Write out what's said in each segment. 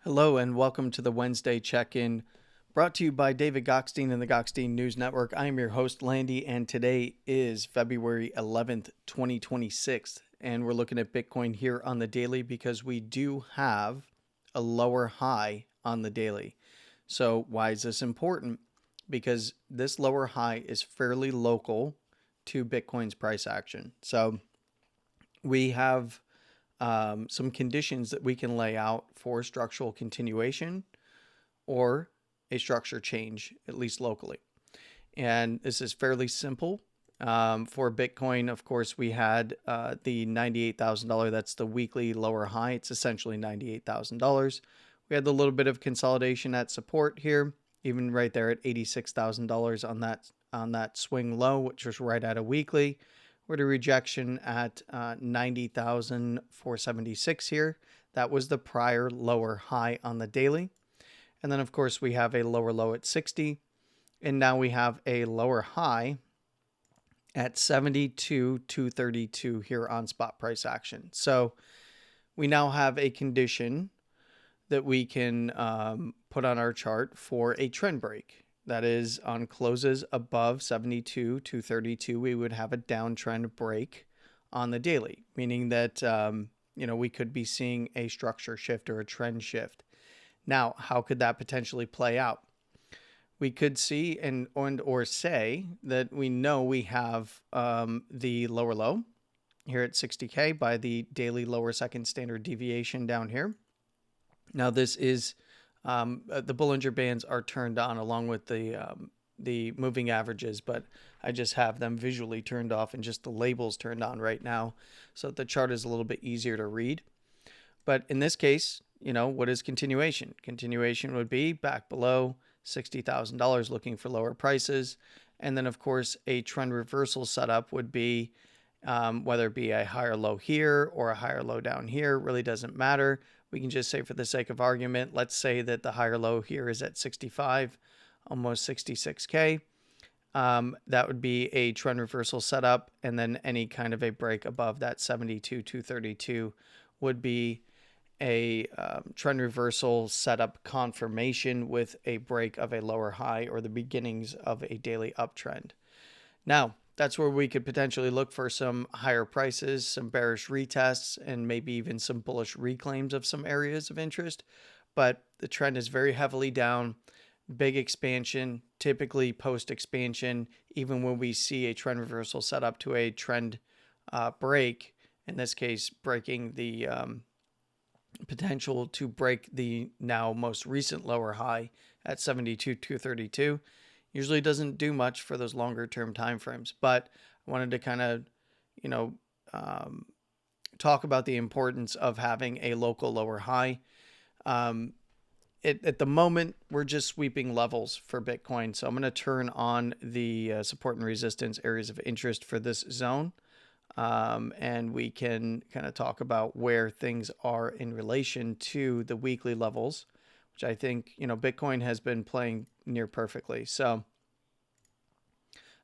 Hello and welcome to the Wednesday check-in, brought to you by David Gokhshtein and the Gokhshtein News Network. I am your host, Landy, and today is February 11th, 2026, and we're looking at Bitcoin here on the daily because we do have a lower high on the daily. So why is this important? Because this lower high is fairly local to Bitcoin's price action. So we have some conditions that we can lay out for structural continuation or a structure change, at least locally. And this is fairly simple. For Bitcoin, of course, we had the $98,000. That's the weekly lower high. It's essentially $98,000. We had a little bit of consolidation at support here, even right there at $86,000 on that swing low, which was right at a weekly. We're at a rejection at 90,476 here. That was the prior lower high on the daily. And then, of course, we have a lower low at 60. And now we have a lower high at 72,232 here on spot price action. So we now have a condition that we can put on our chart for a trend break. That is, on closes above 72,232, we would have a downtrend break on the daily, meaning that we could be seeing a structure shift or a trend shift. Now, how could that potentially play out? We could see or say that we know we have the lower low here at 60K by the daily lower second standard deviation down here. Now, this is the Bollinger Bands are turned on along with the moving averages, but I just have them visually turned off and just the labels turned on right now, so that the chart is a little bit easier to read. But in this case, what is continuation? Continuation would be back below $60,000 looking for lower prices. And then, of course, a trend reversal setup would be whether it be a higher low here or a higher low down here, really doesn't matter. We can just say, for the sake of argument, let's say that the higher low here is at 65, almost 66K. That would be a trend reversal setup. And then any kind of a break above that 72,232 would be a trend reversal setup confirmation with a break of a lower high or the beginnings of a daily uptrend. Now, that's where we could potentially look for some higher prices, some bearish retests, and maybe even some bullish reclaims of some areas of interest. But the trend is very heavily down. Big expansion, typically post-expansion, even when we see a trend reversal set up to a trend break, in this case, breaking the potential to break the now most recent lower high at 72,232. Usually doesn't do much for those longer term time frames, but I wanted to kind of, talk about the importance of having a local lower high. At the moment, we're just sweeping levels for Bitcoin. So I'm going to turn on the support and resistance areas of interest for this zone. And we can kind of talk about where things are in relation to the weekly levels, which I think, Bitcoin has been playing near perfectly. So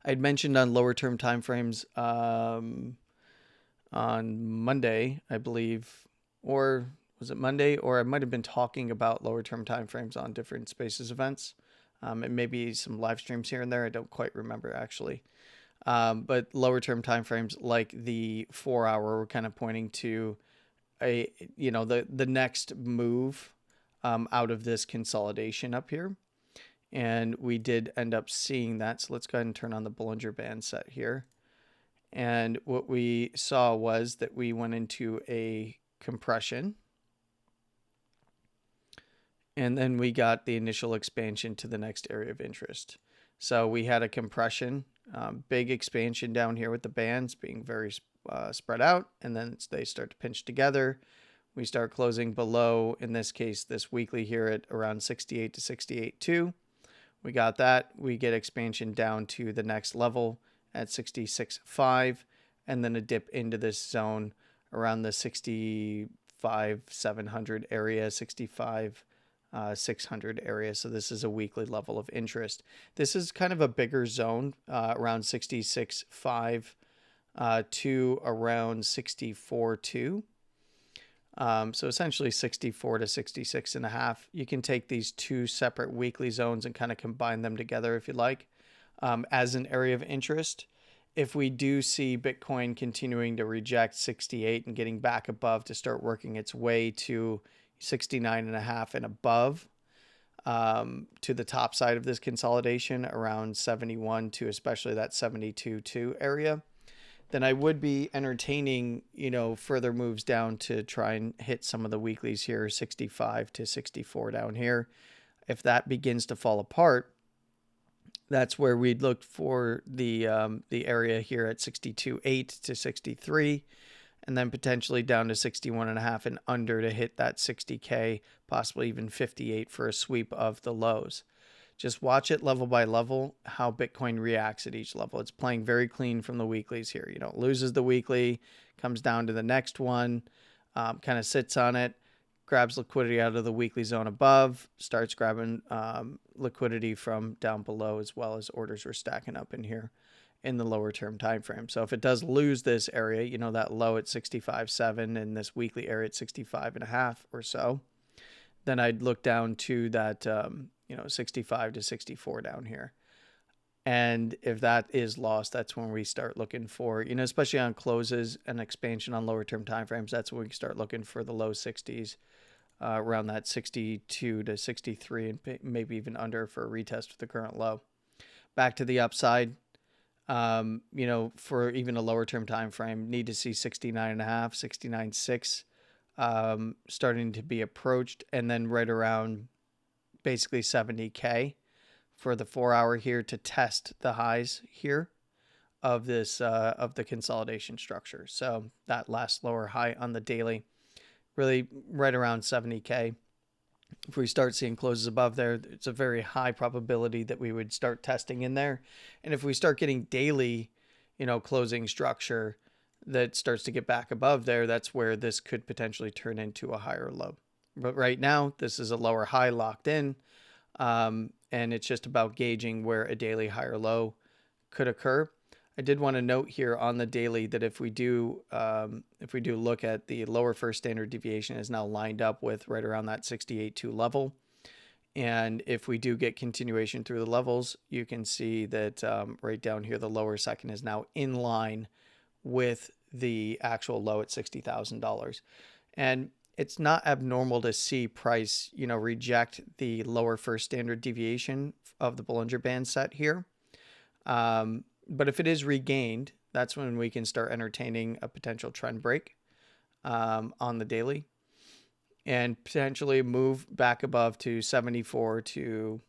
I'd mentioned on lower term timeframes on Monday, I believe, or was it Monday? Or I might have been talking about lower term timeframes on different Spaces events, and maybe some live streams here and there. I don't quite remember actually. But lower term timeframes like the 4 hour were kind of pointing to the next move out of this consolidation up here. And we did end up seeing that. So let's go ahead and turn on the Bollinger Band set here. And what we saw was that we went into a compression. And then we got the initial expansion to the next area of interest. So we had a compression, big expansion down here with the bands being very spread out. And then they start to pinch together. We start closing below, in this case, this weekly here at around 68 to 68.2. We got that. We get expansion down to the next level at 66.5, and then a dip into this zone around the 65,700 area, 65,600 area. So this is a weekly level of interest. This is kind of a bigger zone, around 66.5 to around 64.2. So essentially 64 to 66 and a half. You can take these two separate weekly zones and kind of combine them together if you like, as an area of interest. If we do see Bitcoin continuing to reject 68 and getting back above to start working its way to 69 and a half and above, to the top side of this consolidation around 71 to especially that 72.2 area, then I would be entertaining, further moves down to try and hit some of the weeklies here, 65 to 64 down here. If that begins to fall apart, that's where we'd look for the area here at 62.8 to 63, and then potentially down to 61.5 and under to hit that 60K, possibly even 58 for a sweep of the lows. Just watch it level by level, how Bitcoin reacts at each level. It's playing very clean from the weeklies here. It loses the weekly, comes down to the next one, kind of sits on it, grabs liquidity out of the weekly zone above, starts grabbing liquidity from down below, as well as orders are stacking up in here in the lower term time frame. So if it does lose this area, that low at 65.7 and this weekly area at 65.5 or so, then I'd look down to that 65 to 64 down here. And if that is lost, that's when we start looking for, especially on closes and expansion on lower term timeframes, that's when we start looking for the low 60s, around that 62 to 63, and maybe even under for a retest of the current low. Back to the upside, for even a lower term time frame, need to see 69.5, 69.6 starting to be approached, and then right around basically 70K for the 4 hour here to test the highs here of this of the consolidation structure. So that last lower high on the daily, really right around 70K. If we start seeing closes above there, it's a very high probability that we would start testing in there. And if we start getting daily, closing structure that starts to get back above there, that's where this could potentially turn into a higher low. But right now, this is a lower high locked in, and it's just about gauging where a daily higher low could occur. I did want to note here on the daily that if we do look at the lower first standard deviation is now lined up with right around that 68.2 level, and if we do get continuation through the levels, you can see that right down here the lower second is now in line with the actual low at $60,000, and it's not abnormal to see price, reject the lower first standard deviation of the Bollinger Band set here. But if it is regained, that's when we can start entertaining a potential trend break on the daily and potentially move back above to 74 to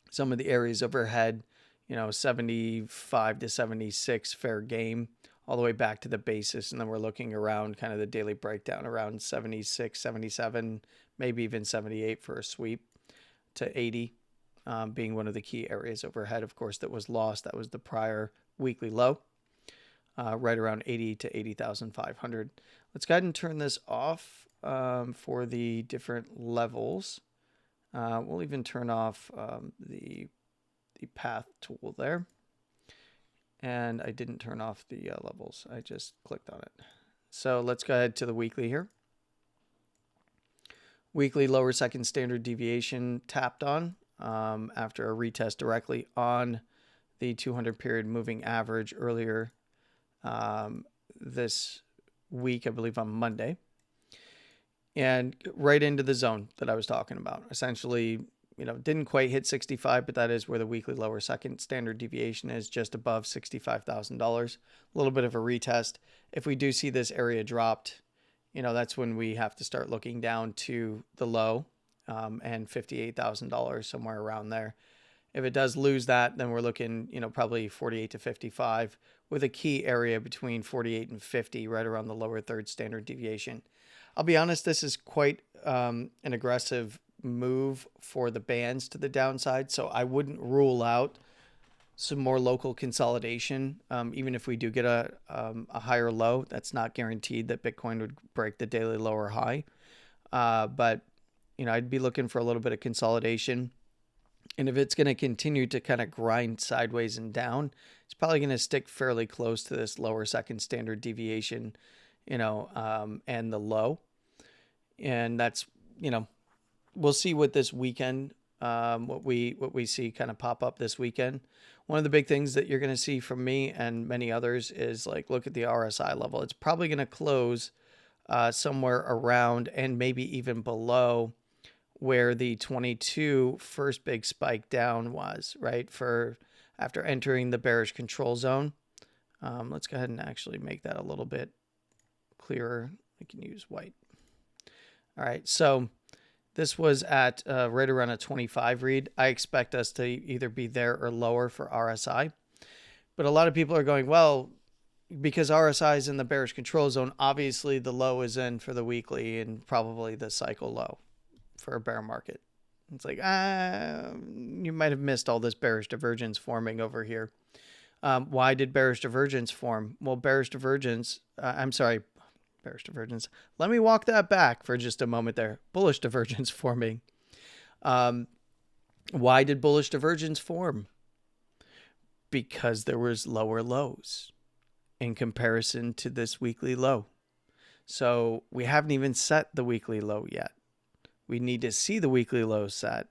some of the areas overhead, 75 to 76 fair game, all the way back to the basis. And then we're looking around kind of the daily breakdown around 76, 77, maybe even 78 for a sweep to 80. Being one of the key areas overhead, of course, that was lost. That was the prior weekly low, right around 80 to 80,500. Let's go ahead and turn this off for the different levels. We'll even turn off the path tool there. And I didn't turn off the levels. I just clicked on it. So let's go ahead to the weekly here. Weekly lower second standard deviation tapped on. After a retest directly on the 200 period moving average earlier this week, I believe on Monday, and right into the zone that I was talking about. Essentially, didn't quite hit 65, but that is where the weekly lower second standard deviation is, just above $65,000. A little bit of a retest. If we do see this area dropped, that's when we have to start looking down to the low. And $58,000, somewhere around there. If it does lose that, then we're looking, probably 48 to 55, with a key area between 48 and 50, right around the lower third standard deviation. I'll be honest, this is quite an aggressive move for the bands to the downside, so I wouldn't rule out some more local consolidation. Even if we do get a higher low, that's not guaranteed that Bitcoin would break the daily low or high. But I'd be looking for a little bit of consolidation. And if it's going to continue to kind of grind sideways and down, it's probably going to stick fairly close to this lower second standard deviation, and the low. And that's, you know, we'll see what this weekend, what we see kind of pop up this weekend. One of the big things that you're going to see from me and many others is like, look at the RSI level. It's probably going to close somewhere around and maybe even below where the 22 first big spike down was, right? For after entering the bearish control zone. Let's go ahead and actually make that a little bit clearer. We can use white. All right, so this was at right around a 25 read. I expect us to either be there or lower for RSI. But a lot of people are going, well, because RSI is in the bearish control zone, obviously the low is in for the weekly and probably the cycle low for a bear market. It's like, you might have missed all this bearish divergence forming over here. Why did bearish divergence form? Well, bearish divergence, bearish divergence. Let me walk that back for just a moment there. Bullish divergence forming. Why did bullish divergence form? Because there was lower lows in comparison to this weekly low. So we haven't even set the weekly low yet. We need to see the weekly low set,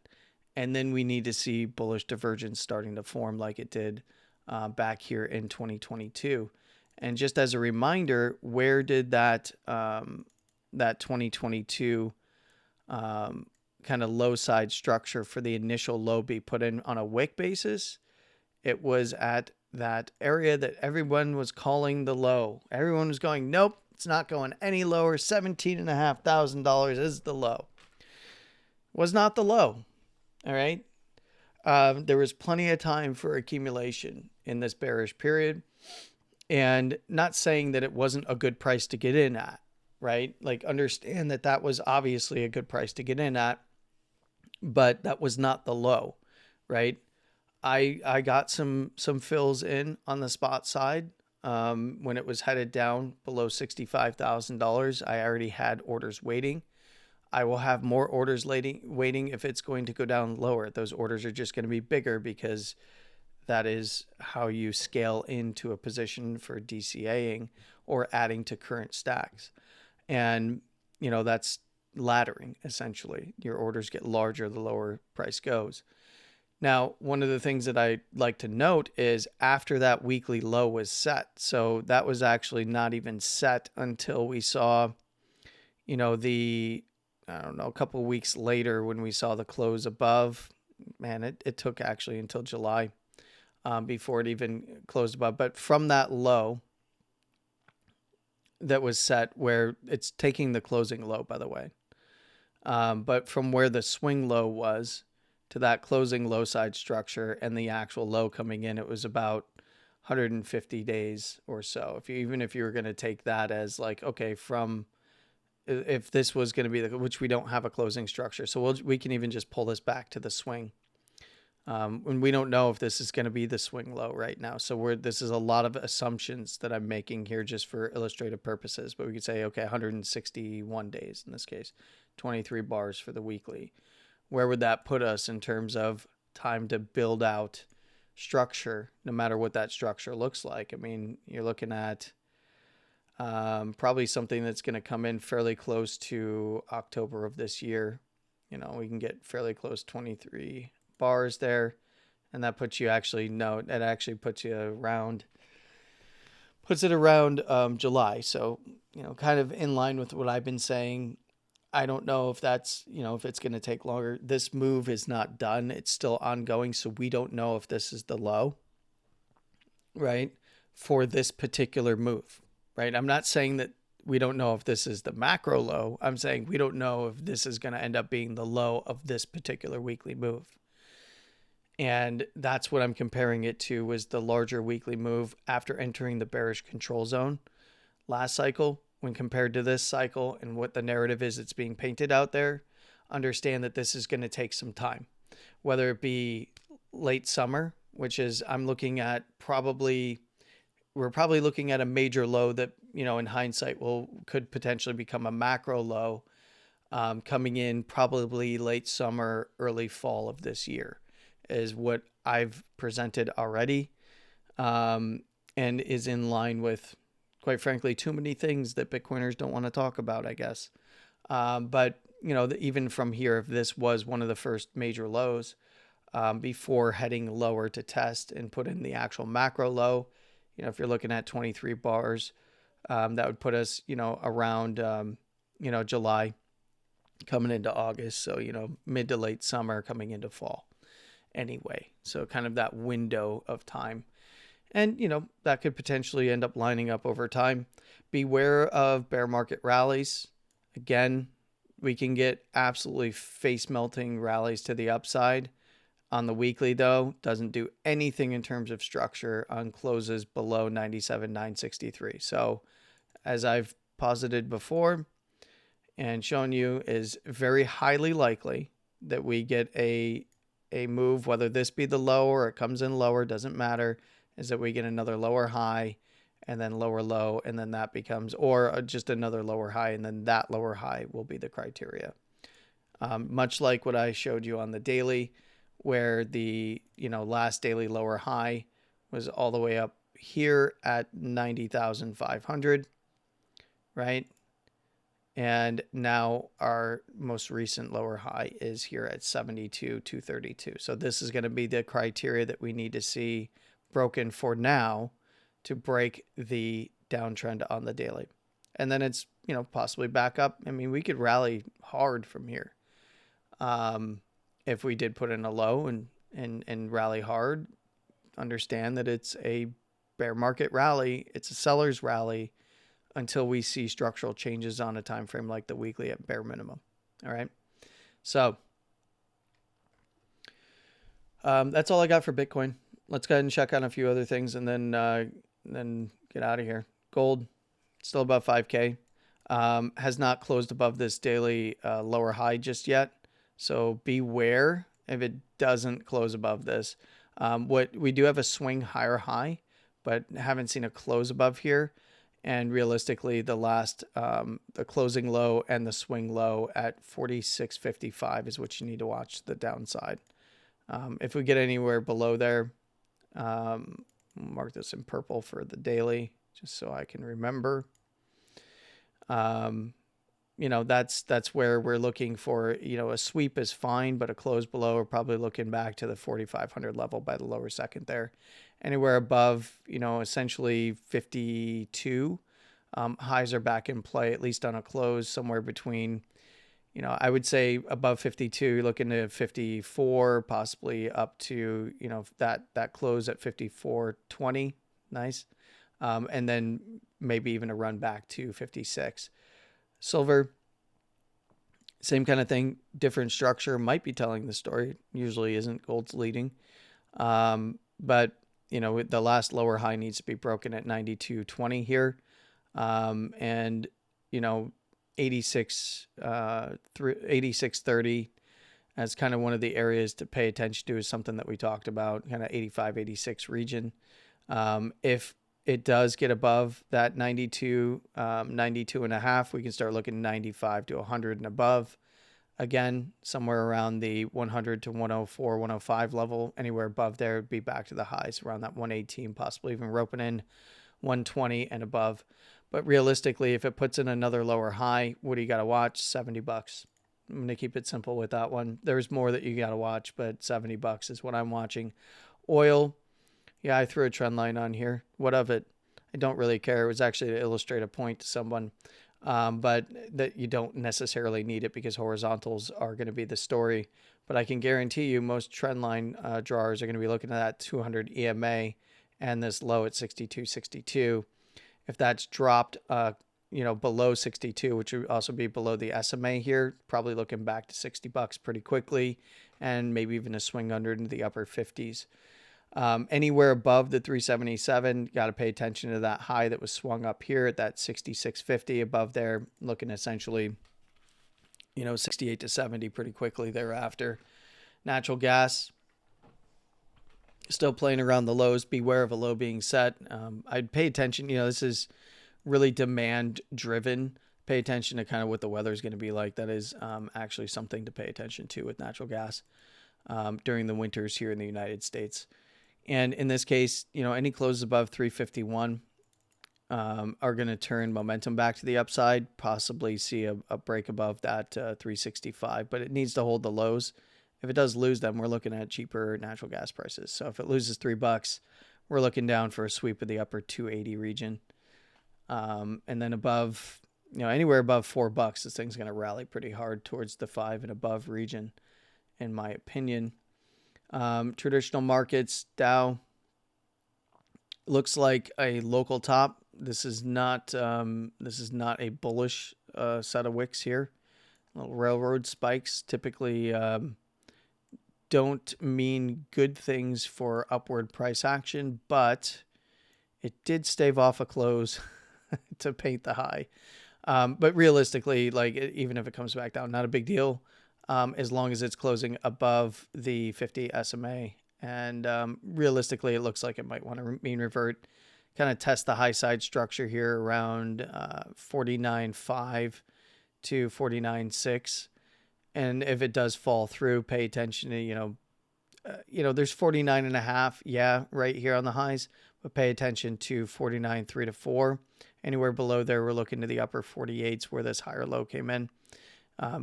and then we need to see bullish divergence starting to form like it did back here in 2022. And just as a reminder, where did that 2022 kind of low side structure for the initial low be put in on a wick basis? It was at that area that everyone was calling the low. Everyone was going, nope, it's not going any lower. $17,500 is the low. Was not the low. All right. There was plenty of time for accumulation in this bearish period. And not saying that it wasn't a good price to get in at, right? Like, understand that that was obviously a good price to get in at, but that was not the low, right? I got some fills in on the spot side when it was headed down below $65,000. I already had orders waiting. I will have more orders waiting if it's going to go down lower. Those orders are just going to be bigger because that is how you scale into a position for DCAing or adding to current stacks. And, you know, that's laddering, essentially. Your orders get larger the lower price goes. Now, one of the things that I like to note is after that weekly low was set, so that was actually not even set until we saw, you know, a couple of weeks later when we saw the close above. Man, it took actually until July before it even closed above. But from that low that was set, where it's taking the closing low, by the way, but from where the swing low was to that closing low side structure and the actual low coming in, it was about 150 days or so. Even if you were going to take that as like, okay, if this was going to be which we don't have a closing structure, so we can even just pull this back to the swing. And we don't know if this is going to be the swing low right now. So this is a lot of assumptions that I'm making here just for illustrative purposes. But we could say, okay, 161 days in this case, 23 bars for the weekly. Where would that put us in terms of time to build out structure, no matter what that structure looks like? I mean, you're looking at probably something that's going to come in fairly close to October of this year. You know, we can get fairly close 23 bars there. And that puts you puts it around July. So, you know, kind of in line with what I've been saying. I don't know if that's, you know, if it's going to take longer. This move is not done. It's still ongoing. So we don't know if this is the low, right, for this particular move, right? I'm not saying that we don't know if this is the macro low. I'm saying we don't know if this is going to end up being the low of this particular weekly move. And that's what I'm comparing it to, was the larger weekly move after entering the bearish control zone last cycle. When compared to this cycle and what the narrative is that's being painted out there, understand that this is going to take some time, whether it be late summer, which is we're probably looking at a major low that, you know, in hindsight could potentially become a macro low coming in probably late summer, early fall of this year is what I've presented already and is in line with, quite frankly, too many things that Bitcoiners don't want to talk about, I guess. But, even from here, if this was one of the first major lows, before heading lower to test and put in the actual macro low, if you're looking at 23 bars, that would put us, around, July coming into August. So, mid to late summer coming into fall anyway. So kind of that window of time. And, that could potentially end up lining up over time. Beware of bear market rallies. Again, we can get absolutely face melting rallies to the upside. On the weekly, though, doesn't do anything in terms of structure on closes below 97,963. So as I've posited before and shown you, is very highly likely that we get a move, whether this be the low or it comes in lower, doesn't matter, is that we get another lower high and then lower low, and then that becomes, or just another lower high, and then that lower high will be the criteria. Much like what I showed you on the daily, where the last daily lower high was all the way up here at 90,500, right? And now our most recent lower high is here at 72,232. So this is going to be the criteria that we need to see broken for now to break the downtrend on the daily. And then it's, possibly back up. I mean, we could rally hard from here. If we did put in a low and rally hard, understand that it's a bear market rally. It's a seller's rally until we see structural changes on a time frame like the weekly at bare minimum. All right. So that's all I got for Bitcoin. Let's go ahead and check on a few other things and then get out of here. Gold, still above 5K. Has not closed above this daily lower high just yet. So beware if it doesn't close above this. What we do have a swing higher high, but haven't seen a close above here. And realistically, the closing low and the swing low at 46.55 is what you need to watch the downside. If we get anywhere below there, mark this in purple for the daily, just so I can remember. That's where we're looking for, a sweep is fine, but a close below, we're probably looking back to the 4,500 level by the lower second there. Anywhere above, essentially 52, highs are back in play, at least on a close somewhere between, I would say above 52, you're looking to 54, possibly up to, that close at 54.20. Nice. And then maybe even a run back to 56. Silver, same kind of thing, different structure, might be telling the story. Usually isn't, gold's leading. But, the last lower high needs to be broken at 92.20 here. And, 86.30 as kind of one of the areas to pay attention to, is something that we talked about, kind of 85, 86 region. If it does get above that 92, 92 and a half, we can start looking 95 to 100 and above. Again, somewhere around the 100 to 104, 105 level, anywhere above there would be back to the highs around that 118, possibly even roping in 120 and above. But realistically, if it puts in another lower high, what do you got to watch? $70. I'm going to keep it simple with that one. There's more that you got to watch, but $70 is what I'm watching. Oil. Yeah, I threw a trend line on here. What of it? I don't really care. It was actually to illustrate a point to someone, but that you don't necessarily need it because horizontals are going to be the story. But I can guarantee you most trend line drawers are going to be looking at that 200 EMA and this low at 62.62. If that's dropped, below 62, which would also be below the SMA here, probably looking back to $60 pretty quickly, and maybe even a swing under into the upper 50s. Anywhere above the 377, got to pay attention to that high that was swung up here at that 66.50 above there, looking essentially, 68 to 70 pretty quickly thereafter. Natural gas, still playing around the lows. Beware of a low being set. I'd pay attention. This is really demand driven. Pay attention to kind of what the weather is going to be like. That is actually something to pay attention to with natural gas during the winters here in the United States. And in this case, any closes above 351, are going to turn momentum back to the upside, possibly see a break above that 365, but it needs to hold the lows. If it does lose them, we're looking at cheaper natural gas prices. So if it loses $3, we're looking down for a sweep of the upper 280 region. And then above, anywhere above $4, this thing's going to rally pretty hard towards the 5 and above region, in my opinion. Traditional markets, Dow looks like a local top. This is not a bullish set of wicks here. Little railroad spikes typically don't mean good things for upward price action, but it did stave off a close to paint the high. But realistically, like even if it comes back down, not a big deal, as long as it's closing above the 50 SMA. And realistically, it looks like it might want to mean revert, kind of test the high side structure here around 49.5 to 49.6. And if it does fall through, pay attention to, there's 49.5, yeah, right here on the highs, but pay attention to 49.3 to 4. Anywhere below there, we're looking to the upper 48s where this higher low came in.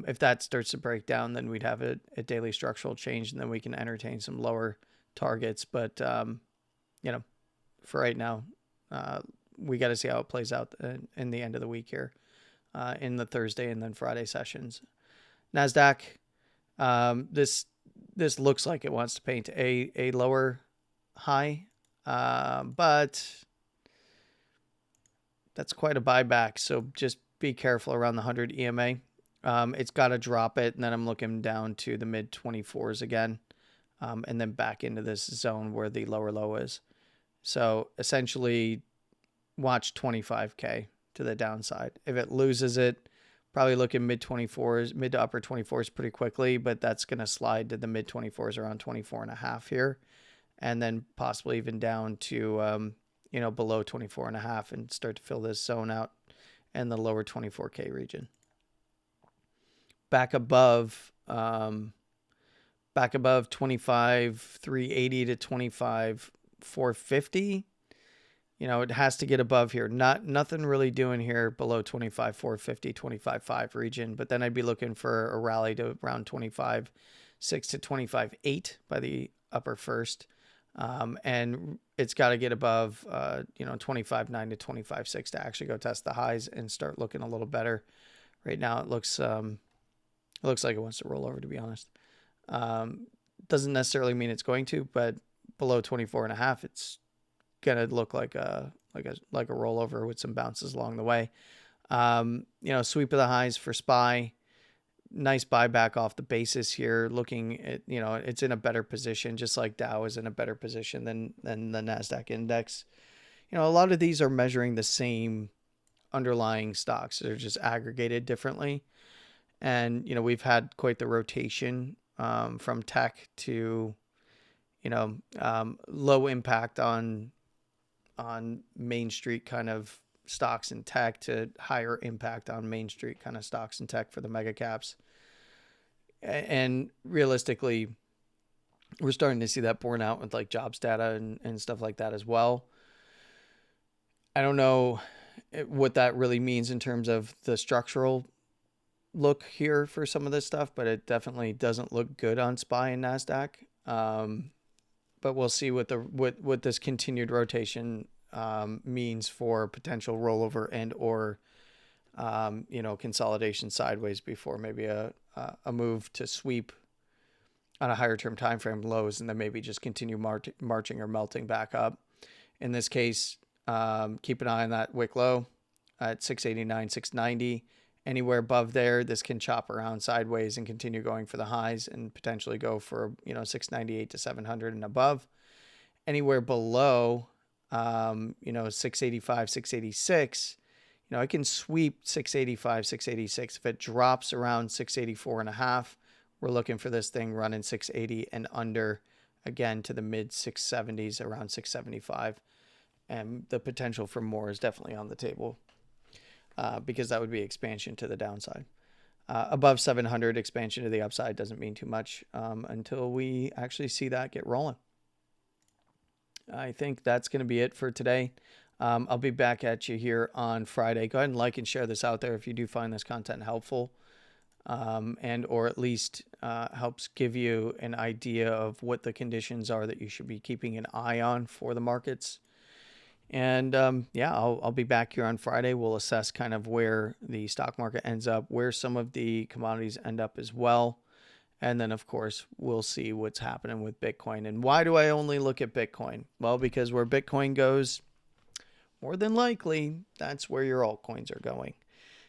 If that starts to break down, then we'd have a daily structural change, and then we can entertain some lower targets. But, for right now, we got to see how it plays out in the end of the week here, in the Thursday and then Friday sessions. NASDAQ, this looks like it wants to paint a lower high, but that's quite a buyback. So just be careful around the 100 EMA. It's got to drop it, and then I'm looking down to the mid 24s again, and then back into this zone where the lower low is. So essentially, watch 25K to the downside. If it loses it, probably looking mid 24s, mid to upper 24s pretty quickly, but that's going to slide to the mid 24s around 24.5 here, and then possibly even down to below 24.5 and start to fill this zone out in the lower 24K region. Back above 25,380 to 25,450. It has to get above here. Nothing really doing here below 25,450, 25.5 region. But then I'd be looking for a rally to around 25.6 to 25.8 by the upper first. And it's got to get above 25.9 to 25.6 to actually go test the highs and start looking a little better. Right now it looks like it wants to roll over, to be honest. Doesn't necessarily mean it's going to, but below 24.5, it's gonna look like a rollover with some bounces along the way. Sweep of the highs for SPY. Nice buyback off the basis here. Looking at, it's in a better position, just like Dow is in a better position than the NASDAQ index. A lot of these are measuring the same underlying stocks. They're just aggregated differently. And, we've had quite the rotation from tech to, low impact on Main Street kind of stocks and tech to higher impact on Main Street kind of stocks and tech for the mega caps. And realistically, we're starting to see that borne out with like jobs data and stuff like that as well. I don't know what that really means in terms of the structural look here for some of this stuff, but it definitely doesn't look good on SPY and NASDAQ. But we'll see what this continued rotation means for potential rollover and or consolidation sideways before maybe a move to sweep on a higher term time frame lows and then maybe just continue marching or melting back up. In this case, keep an eye on that wick low at 689, 690. Anywhere above there, this can chop around sideways and continue going for the highs and potentially go for 698 to 700 and above. Anywhere below 685, 686, I can sweep 685, 686. If it drops around 684.5, we're looking for this thing running 680 and under again to the mid 670s, around 675. And the potential for more is definitely on the table because that would be expansion to the downside. Above 700, expansion to the upside doesn't mean too much until we actually see that get rolling. I think that's going to be it for today. I'll be back at you here on Friday. Go ahead and like and share this out there if you do find this content helpful, and or at least helps give you an idea of what the conditions are that you should be keeping an eye on for the markets. And yeah, I'll be back here on Friday. We'll assess kind of where the stock market ends up, where some of the commodities end up as well. And then, of course, we'll see what's happening with Bitcoin. And why do I only look at Bitcoin? Well, because where Bitcoin goes, more than likely, that's where your altcoins are going.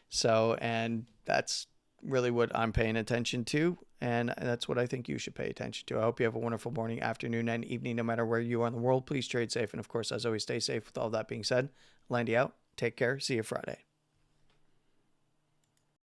So, and that's really what I'm paying attention to. And that's what I think you should pay attention to. I hope you have a wonderful morning, afternoon, and evening, no matter where you are in the world. Please trade safe. And of course, as always, stay safe. With all that being said, Landy out. Take care. See you Friday.